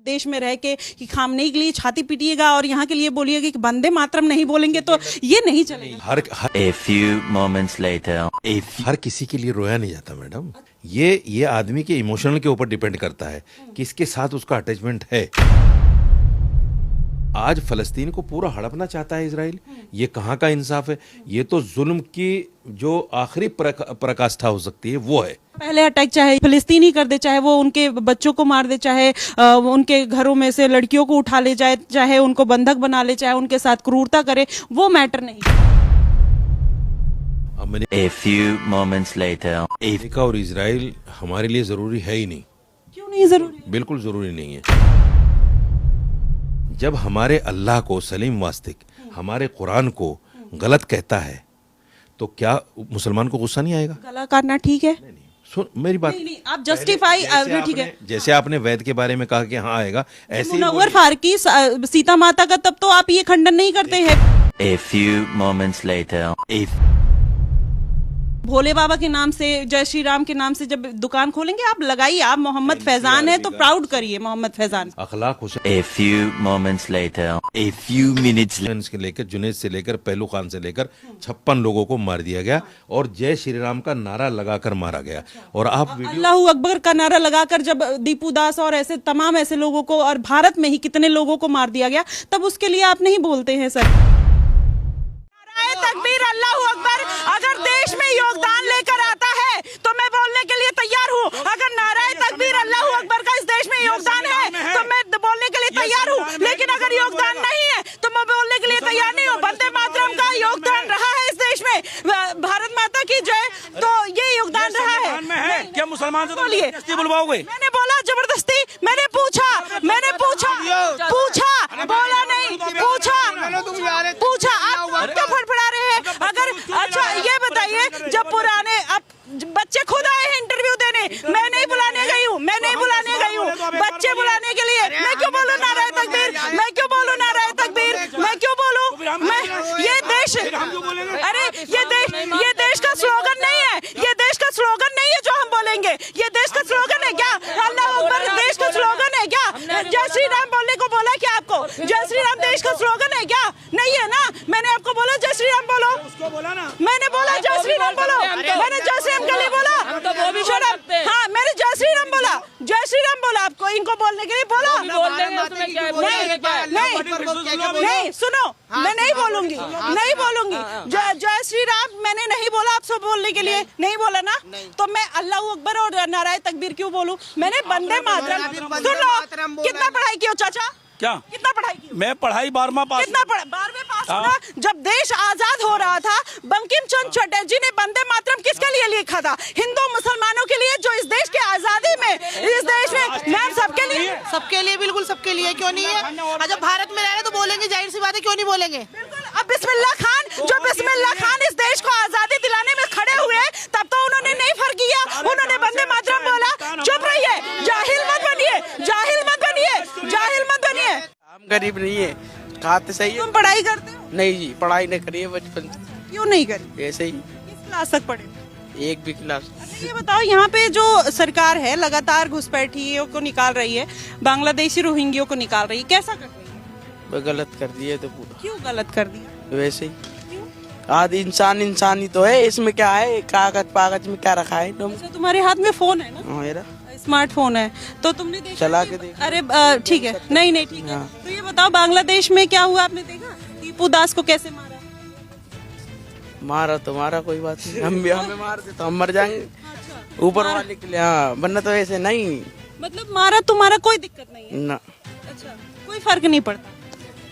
देश में रह के कि खामनेई के लिए छाती पीटिएगा और यहाँ के लिए बोलिएगा कि वंदे मातरम नहीं बोलेंगे तो ये नहीं चलेगा। A few moments later. हर किसी के लिए रोया नहीं जाता मैडम। ये आदमी के इमोशनल के ऊपर डिपेंड करता है किसके साथ उसका अटैचमेंट है। आज फलस्तीन को पूरा हड़पना चाहता है इजराइल। ये कहाँ का इंसाफ है? ये तो जुल्म की जो आखिरी पराकाष्ठा हो सकती है वो है। पहले अटैक चाहे फिलिस्तीनी कर दे, चाहे वो उनके बच्चों को मार दे, चाहे उनके घरों में से लड़कियों को उठा ले जाए, चाहे उनको बंधक बना ले, चाहे उनके साथ क्रूरता करे, वो मैटर नहीं। A few moments later. America और इजराइल हमारे लिए जरूरी है ही नहीं। क्यों नहीं जरूरी? बिल्कुल जरूरी नहीं है। जब हमारे अल्लाह को सलीम वास्तिक हमारे कुरान को गलत कहता है तो क्या मुसलमान को गुस्सा नहीं आएगा? गला काटना ठीक है? सुन मेरी बात। नहीं, आप जस्टिफाई ठीक है। जैसे आपने वैद के बारे में कहा कि हाँ आएगा, ऐसे ही मुनव्वर फारूकी सीता माता का, तब तो आप ये खंडन नहीं करते हैं। A few moments later. भोले बाबा के नाम से, जय श्री राम के नाम से जब दुकान खोलेंगे आप लगाइए, आप मोहम्मद फैजान है तो प्राउड करिए मोहम्मद फैजान। अखलाक हो। A few moments later. A few minutes later. से लेकर जुनेद से लेकर पहलू खान से लेकर 56 लोगों को मार दिया गया और जय श्री राम का नारा लगाकर मारा गया। और आप अल्लाहू अकबर का नारा लगाकर जब दीपू दास और ऐसे तमाम ऐसे लोगों को, और भारत में ही कितने लोगों को मार दिया गया, तब उसके लिए आप नहीं बोलते हैं सर? तकबीर, अल्लाहू अकबर अगर देश में योगदान लेकर आता है तो मैं बोलने के लिए तैयार हूँ। अगर नाराए तकबीर अल्लाहू अकबर का इस देश में योगदान है तो मैं बोलने के लिए तैयार हूँ, लेकिन अगर योगदान नहीं है तो मैं बोलने के लिए तैयार नहीं हूँ। वंदे मातरम का योगदान रहा है इस देश में, भारत माता की जय, तो ये योगदान रहा है। क्या मुसलमान से बोलिए बुलवाओगे? मैंने बोला जबरदस्ती, मैंने पूछा बोला नहीं, पूछा आप क्या फड़फड़ा रहे हैं? अगर अच्छा ये बताइए, जब पुराने अब बच्चे खुद आए हैं इंटरव्यू देने, मैं नहीं बुलाने गई हूँ, बच्चे बुलाने के लिए मैं क्यों बोलूं नाराए तकबीर? मैं क्यों बोलूं? मैं ये देश, अरे ये देश का स्लोगन नहीं है, ये देश का स्लोगन नहीं है जो हम बोलेंगे। ये देश का स्लोगन है क्या? अल्लाह अकबर देश का स्लोगन है क्या? जय श्री राम बोलने को बोला क्या आपको? जय श्री राम देश का स्लोगन है क्या? नहीं है ना। मैंने आपको बोला जय श्री राम बोलो, मैंने बोला जय श्री राम बोलो, मैंने जय श्री राम के लिए बोला। हाँ, मैंने जय श्री राम बोला, आपको इनको बोलने के लिए बोला। नहीं सुनो, मैं नहीं बोलूंगी। जय श्री राम मैंने नहीं बोला आपसे बोलने के लिए, नहीं बोला ना, तो मैं अल्लाह अकबर और नाराए तकबीर क्यों बोलूं? मैंने वंदे मातरम। सुन लो, कितना पढ़ाई की हो चाचा? क्या? कितना पढ़ाई की? मैं पढ़ाई 12वां पास। कितना 12वें पास हुआ? जब देश आजाद हो रहा था, बंकिम चंद्र चटर्जी ने वंदे मातरम किसके लिए लिखा था? हिंदू मुसलमानों के लिए, जो इस देश के आजादी में, इस देश में मैम सबके लिए, बिल्कुल सबके लिए, क्यों नहीं है? जब भारत में रह रहे तो बोलेंगे, जाहिर सी बात है, क्यों नहीं बोलेंगे? अब बिस्मिल्लाह खान इस देश को आजादी दिलाने में खड़े हुए, तब तो उन्होंने नहीं फर्क किया, उन्होंने वंदे मातरम बोला। चुप रहिए, जाहिल मत बनिए। हम गरीब नहीं है, खाते सही है। तुम पढ़ाई करते हो? नहीं जी, पढ़ाई नहीं करी है बचपन से। क्यों नहीं करी? ऐसे ही। किस क्लास तक पढ़े? 1 भी क्लास। अच्छा ये बताओ, यहाँ पे जो सरकार है लगातार घुसपैठियों को निकाल रही है, बांग्लादेशी रोहिंग्यों को निकाल रही है, कैसा कर रही है? गलत कर दिया तो पूरा। क्यों गलत कर दिया? वैसे ही। आदि इंसान ही तो है, इसमें क्या है? कागज में क्या रखा है? अच्छा, तुम्हारे हाथ में फोन है ना? मेरा स्मार्टफोन है, तो तुमने देखा? चला के देखा। अरे ठीक है, नहीं ठीक है। तो ये बताओ, बांग्लादेश में क्या हुआ आपने देखा? दीपू दास को कैसे मारा तो मारा, कोई बात नहीं। हमें मार दे तो हम मर जाएंगे। ऊपर वाले के लिए, हाँ, वरना तो ऐसे नहीं। मतलब मारा तुम्हारा कोई दिक्कत नहीं है ना? अच्छा, कोई फर्क नहीं पड़ता।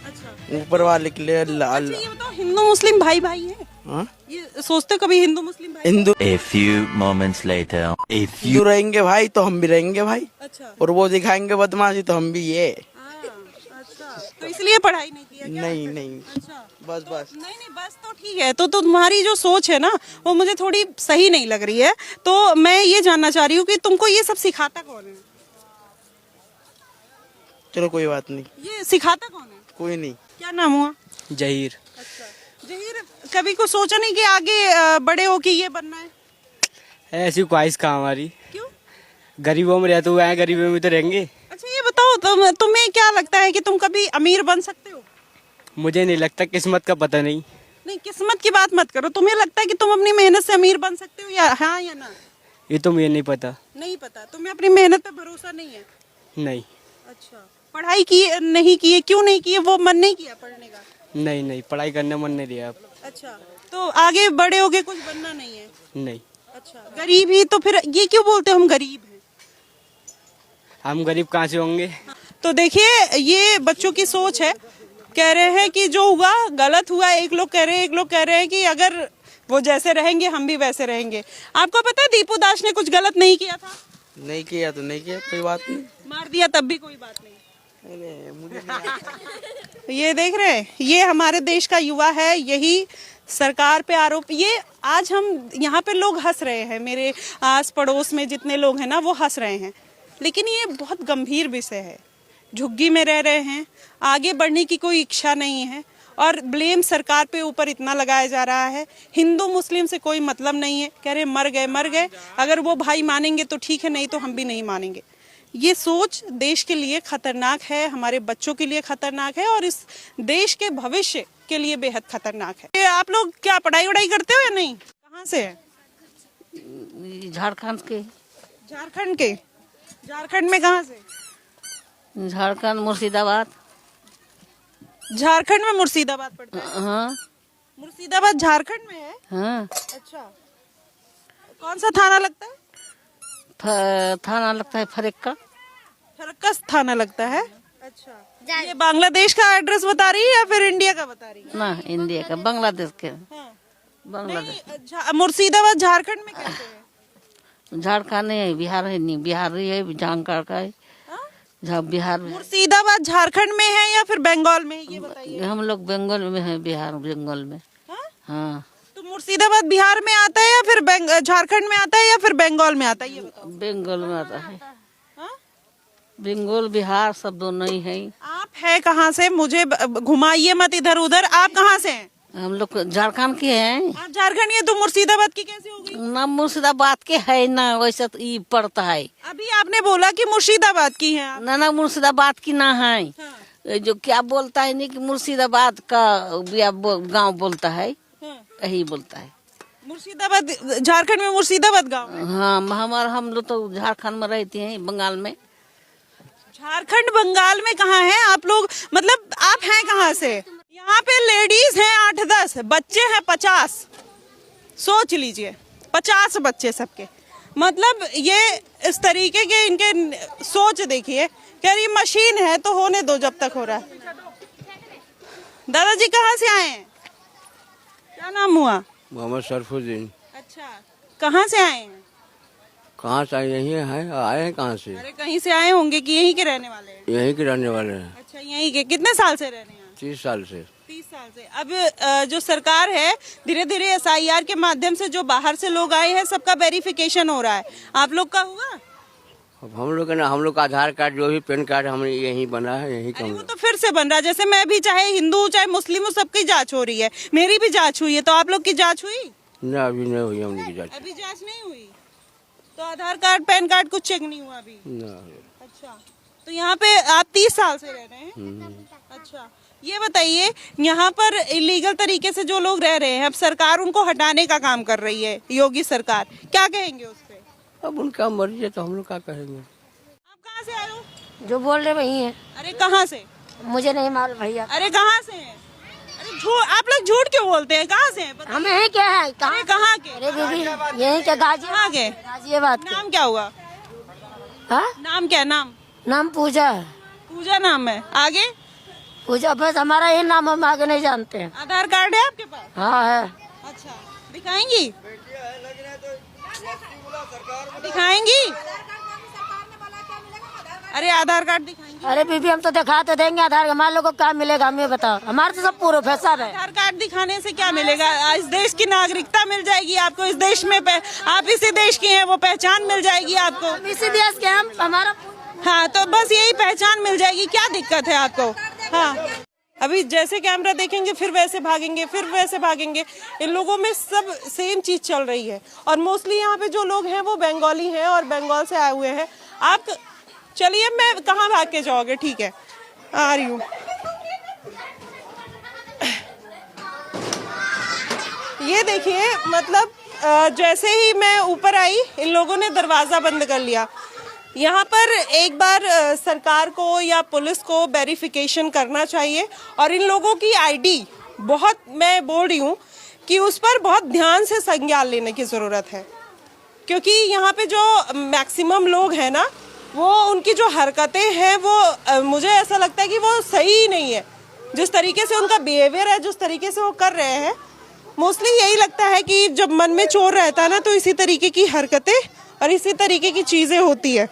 अच्छा, ऊपर वाले के लिए अल्लाह। अच्छा ये बताओ, हिंदू मुस्लिम भाई है? हाँ? ये सोचते कभी हिंदू मुस्लिम भाई? Hindu. A few moments later. Hindu रहेंगे भाई तो हम भी रहेंगे भाई। अच्छा, और वो दिखाएंगे बदमाशी तो हम भी ये। अच्छा, तो इसलिए पढ़ाई नहीं किया क्या? नहीं। अच्छा, बस नहीं बस तो ठीक है। तो तुम्हारी जो सोच है ना, वो मुझे थोड़ी सही नहीं लग रही है। तो मैं ये जानना चाह रही हूँ कि तुमको ये सब सिखाता कौन है? चलो कोई बात नहीं। ये सिखाता कौन है? कोई नहीं। क्या नाम हुआ? जहीर। अच्छा, जहीर, कभी को सोचा नहीं कि आगे बड़े हो के ये बनना है? ऐसी ख्वाहिश कहाँ हमारी। क्यों? गरीबों में रहते हुए हैं, गरीबों में तो रहेंगे। अच्छा ये बताओ, तो तुम्हें क्या लगता है कि तुम कभी अमीर बन सकते हो? मुझे नहीं लगता, किस्मत का पता नहीं। नहीं, किस्मत की बात मत करो, तुम्हें लगता है कि तुम अपनी मेहनत से अमीर बन सकते हो या हाँ या ना? ये तो मुझे नहीं पता। नहीं पता, तुम्हें अपनी मेहनत पे भरोसा नहीं है? नहीं अच्छा, पढ़ाई की नहीं की है? क्यों नहीं की है? वो मन नहीं किया पढ़ने का? नहीं नहीं, पढ़ाई करने मन नहीं दिया। अच्छा, तो आगे बड़े होगे कुछ बनना नहीं है? नहीं, अच्छा, गरीब ही तो फिर ये क्यों बोलते हो हम गरीब हैं? हम गरीब कहाँ से होंगे? तो देखिए, ये बच्चों की सोच है। कह रहे हैं कि जो हुआ गलत हुआ। एक लोग कह रहे हैं कि अगर वो जैसे रहेंगे हम भी वैसे रहेंगे। आपको पता है दीपू दास ने कुछ गलत नहीं किया था? नहीं किया तो नहीं किया, कोई बात नहीं। मार दिया तब भी कोई बात नहीं। मुझे नहीं। ये देख रहे हैं, ये हमारे देश का युवा है, यही सरकार पे आरोप। ये आज हम यहाँ पे लोग हंस रहे हैं, मेरे आस पड़ोस में जितने लोग हैं ना वो हंस रहे हैं, लेकिन ये बहुत गंभीर विषय है। झुग्गी में रह रहे हैं, आगे बढ़ने की कोई इच्छा नहीं है और ब्लेम सरकार पे ऊपर इतना लगाया जा रहा है। हिंदू मुस्लिम से कोई मतलब नहीं है। कह रहे मर गए, अगर वो भाई मानेंगे तो ठीक है, नहीं तो हम भी नहीं मानेंगे। ये सोच देश के लिए खतरनाक है, हमारे बच्चों के लिए खतरनाक है और इस देश के भविष्य के लिए बेहद खतरनाक है। आप लोग क्या पढ़ाई वढ़ाई करते हो या नहीं? कहाँ से है? झारखंड के। झारखंड के? झारखंड में कहाँ से? झारखंड मुर्शिदाबाद। झारखंड में मुर्शिदाबाद पड़ता है? हाँ मुर्शिदाबाद झारखंड में है? हाँ। अच्छा, कौन सा थाना लगता है? थाना लगता है फरक्का। फरक्का थाना लगता है। अच्छा, ये बांग्लादेश का एड्रेस बता रही है या फिर इंडिया का बता रही है? ना, इंडिया का, बांग्लादेश के। हाँ। बांग्लादेश। नहीं, मुर्शिदाबाद झारखंड में कैसे है? झारखंड नहीं है, बिहार है, नहीं बिहार ही है, झांगड़ का है। बिहार में। मुर्शिदाबाद झारखंड में है या फिर बंगाल में है, ये बताइए। हम लोग बंगाल में है, बिहार बंगाल में। हाँ। तो मुर्शिदाबाद बिहार में आता है या फिर झारखंड में आता है या फिर बंगाल में आता है, ये बताओ। बंगाल में आता है। बंगाल बिहार सब दोनों ही है। आप है कहाँ से? मुझे घुमाइए मत इधर उधर। आप कहाँ से हैं? हम लोग झारखंड के हैं। आप झारखंड के, तो मुर्शिदाबाद की कैसे हो गई? ना मुर्शिदाबाद के है ना, वैसे तो ये पड़ता है। अभी आपने बोला कि मुर्शिदाबाद की है आप। ना मुर्शिदाबाद की ना है। हाँ। जो क्या बोलता है नहीं कि मुर्शिदाबाद का गांव बोलता है, हाँ। यही बोलता है। मुर्शिदाबाद झारखंड में मुर्शिदाबाद गांव है। हाँ, हम लोग तो झारखंड में रहते हैं, बंगाल में। झारखंड बंगाल में कहाँ है आप लोग? मतलब आप हैं कहाँ से? यहाँ पे लेडीज हैं 8-10, बच्चे हैं 50। सोच लीजिए, 50 बच्चे सबके। मतलब ये इस तरीके के इनके सोच देखिए। कह रही मशीन है तो होने दो जब तक हो रहा है। दादाजी कहाँ से आए हैं? क्या नाम हुआ? मोहम्मद सरफुद्दीन। अच्छा, कहाँ से आए हैं? कहाँ से आए? यही है, आए हैं कहाँ से? अरे कहीं से आए होंगे कि यहीं के रहने वाले हैं? यहीं के रहने वाले हैं। अच्छा, यहीं के। कितने साल से रह रहे हैं? 30 साल से। 30 साल से। अब जो सरकार है, धीरे धीरे SIR के माध्यम से जो बाहर से लोग आए हैं सबका वेरिफिकेशन हो रहा है। आप लोग का हुआ? अब हम लोग ना, हम लोग का आधार कार्ड जो भी पैन कार्ड हम यहीं बना है, यहीं का। अरे वो तो फिर से बन रहा है। जैसे मैं भी, चाहे हिंदू हूँ चाहे मुस्लिम हूँ, सबकी जांच हो रही है। मेरी भी जांच हुई है, तो आप लोग की जांच हुई? ना, अभी नहीं हुई हमने की जांच। अभी जांच नहीं हुई, तो आधार कार्ड पैन कार्ड कुछ चेक नहीं हुआ अभी? ना। अच्छा, तो यहाँ पे आप 30 साल से रह रहे हैं? अच्छा, ये बताइए, यहाँ पर इलीगल तरीके से जो लोग रह रहे हैं, अब सरकार उनको हटाने का काम कर रही है, योगी सरकार, क्या कहेंगे उस पे? अब उनका मर्जी है तो हम लोग क्या कहेंगे। आप कहाँ से आए हो? जो बोल रहे वही है। अरे कहाँ से? मुझे नहीं मालूम भैया। अरे कहाँ से हैं? अरे झूठ, आप लोग झूठ क्यों बोलते हैं? कहाँ से हैं? हमें यही क्या है? अरे कहाँ के? अरे दीदी, यही क्या कहाँ गाजियाबाद के? गाजियाबाद के। नाम क्या हुआ? हाँ? नाम क्या? नाम पूजा है। पूजा नाम है। आगे? पूजा, बस हमारा यही नाम, हम आगे नहीं जानते हैं। आधार कार्ड है आपके पास? हाँ है। अच्छा, दिखाएंगी? दिखाएंगी? अरे आधार कार्ड दिखाएंगी? अरे बीबी, हम तो दिखा तो देंगे आधार, हमारे लोगों को क्या मिलेगा हमें बताओ। हमारे तो सब प्रोफेसर है। आधार कार्ड दिखाने से क्या मिलेगा? इस देश की नागरिकता मिल जाएगी आपको। इस देश में आप इसी देश की हैं, वो पहचान मिल जाएगी आपको। हम इसी देश के, हम हमारा। हाँ, तो बस यही पहचान मिल जाएगी। क्या दिक्कत है आपको? हाँ, अभी जैसे कैमरा देखेंगे फिर वैसे भागेंगे, फिर वैसे भागेंगे। इन लोगों में सब सेम चीज चल रही है। और मोस्टली यहाँ पे जो लोग हैं वो बंगाली हैं और बंगाल से आए हुए हैं। आप चलिए, मैं कहाँ भाग के जाओगे, ठीक है आ रही हूँ। ये देखिए, मतलब जैसे ही मैं ऊपर आई इन लोगों ने दरवाज़ा बंद कर लिया। यहाँ पर एक बार सरकार को या पुलिस को वेरिफिकेशन करना चाहिए और इन लोगों की आईडी बहुत, मैं बोल रही हूँ कि उस पर बहुत ध्यान से संज्ञान लेने की ज़रूरत है, क्योंकि यहाँ पे जो मैक्सिमम लोग हैं ना, वो उनकी जो हरकतें हैं वो मुझे ऐसा लगता है कि वो सही नहीं है। जिस तरीके से उनका बिहेवियर है, जिस तरीके से वो कर रहे हैं, मोस्टली यही लगता है कि जब मन में चोर रहता है ना, तो इसी तरीके की हरकतें और इसी तरीके की चीज़ें होती है।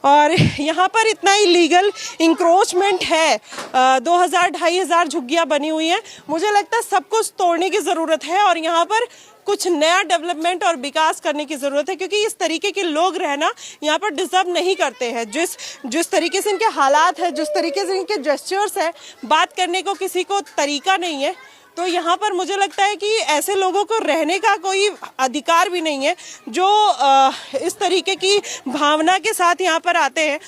और यहाँ पर इतना इलीगल इंक्रोचमेंट है, 2000-2500 झुग्गियाँ बनी हुई हैं। मुझे लगता है सब कुछ तोड़ने की ज़रूरत है और यहाँ पर कुछ नया डेवलपमेंट और विकास करने की ज़रूरत है, क्योंकि इस तरीके के लोग रहना यहाँ पर डिज़र्व नहीं करते हैं। जिस तरीके से इनके हालात है, जिस तरीके से इनके जेस्चर्स हैं, बात करने को किसी को तरीका नहीं है, तो यहाँ पर मुझे लगता है कि ऐसे लोगों को रहने का कोई अधिकार भी नहीं है जो इस तरीके की भावना के साथ यहाँ पर आते हैं।